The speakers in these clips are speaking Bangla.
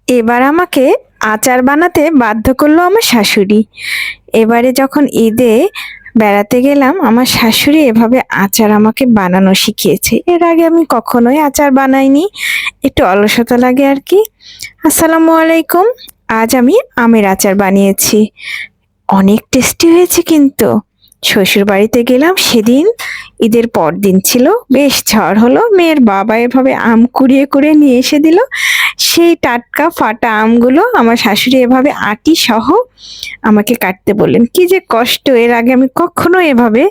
এবার আমাকে আচার বানাতে বাধ্য করলো আমার শাশুড়ি। এবারে যখন ঈদে বেড়াতে গেলাম, আমার শাশুড়ি এভাবে আচার আমাকে বানানো শিখিয়েছে। এর আগে আমি কখনোই আচার বানাইনি, একটু অলসতা লাগে আর কি। আসসালামু আলাইকুম। আজ আমি আমের আচার বানিয়েছি, অনেক টেস্টি হয়েছে কিন্তু। শ্বশুর বাড়িতে গেলাম সেদিন, ঈদের পর দিন ছিল, বেশ ঝড় হলো। মেয়ের বাবা এভাবে আম কুড়িয়ে কুড়িয়ে নিয়ে এসে দিল। সেই টাটকা ফাটা আমগুলো আমার শাশুড়ি এভাবে আটি সহ আমাকে কাটতে বললেন। কি যে কষ্ট, এর আগে আমি কখনো এভাবে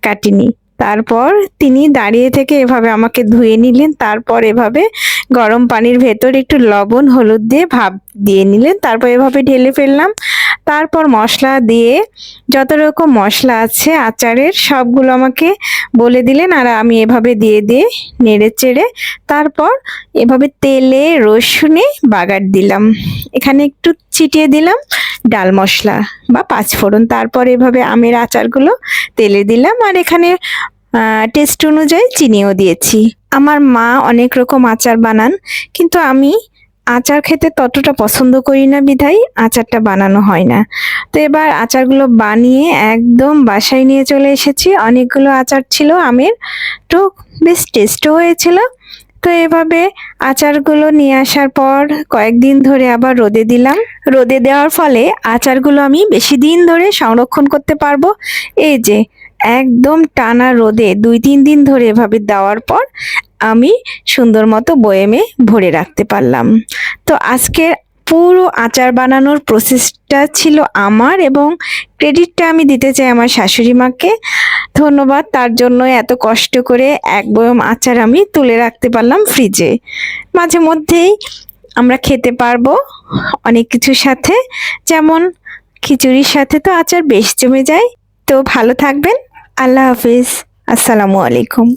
কাটিনি। তারপর তিনি দাঁড়িয়ে থেকে এভাবে আমাকে ধুয়ে নিলেন, তারপর এভাবে গরম পানির ভেতর একটু লবণ হলুদ দিয়ে ভাপ দিয়ে নিলেন, তারপর এভাবে ঢেলে ফেললাম। তারপর মশলা দিয়ে, যত রকম মশলা আছে আচারের সবগুলো আমাকে বলে দিলেন, আর আমি এভাবে দিয়ে দিয়ে নেড়ে চেড়ে তারপর এভাবে তেলে রসুনে বাগার দিলাম। এখানে একটু ছিটিয়ে দিলাম ডাল মশলা বা পাঁচফোড়ন। তারপর এভাবে আমের আচারগুলো তেলে দিলাম, আর এখানে টেস্ট অনুযায়ী চিনিও দিয়েছি। আমার মা অনেক রকম আচার বানান, কিন্তু আমি আচার খেতে ততটা পছন্দ করি না, বিধায় আচারটা বানানো হয় না। তো এবার আচারগুলো বানিয়ে একদম বাসায় নিয়ে চলে এসেছি। অনেকগুলো আচার ছিল আমের, তো বেশ টেস্টও হয়েছিল। তো এভাবে আচারগুলো নিয়ে আসার পর কয়েকদিন ধরে আবার রোদে দিলাম। রোদে দেওয়ার ফলে আচারগুলো আমি বেশি দিন ধরে সংরক্ষণ করতে পারবো। এই যে একদম টানা রোদে 2-3 দিন ধরে এভাবে দেওয়ার পর আমি সুন্দর মতো বয়েমে ভরে রাখতে পারলাম। তো আজকের পুরো আচার বানানোর প্রসেসটা ছিল আমার, এবং ক্রেডিটটা আমি দিতে চাই আমার শাশুড়ি মাকে। ধন্যবাদ তার জন্য। এত কষ্ট করে এক বয়ম আচার আমি তুলে রাখতে পারলাম ফ্রিজে। মাঝে মধ্যেই আমরা খেতে পারবো অনেক কিছুর সাথে, যেমন খিচুড়ির সাথে তো আচার বেশ জমে যায়। তো ভালো থাকবেন। আল্লাহ হাফিজ। আসসালামু আলাইকুম।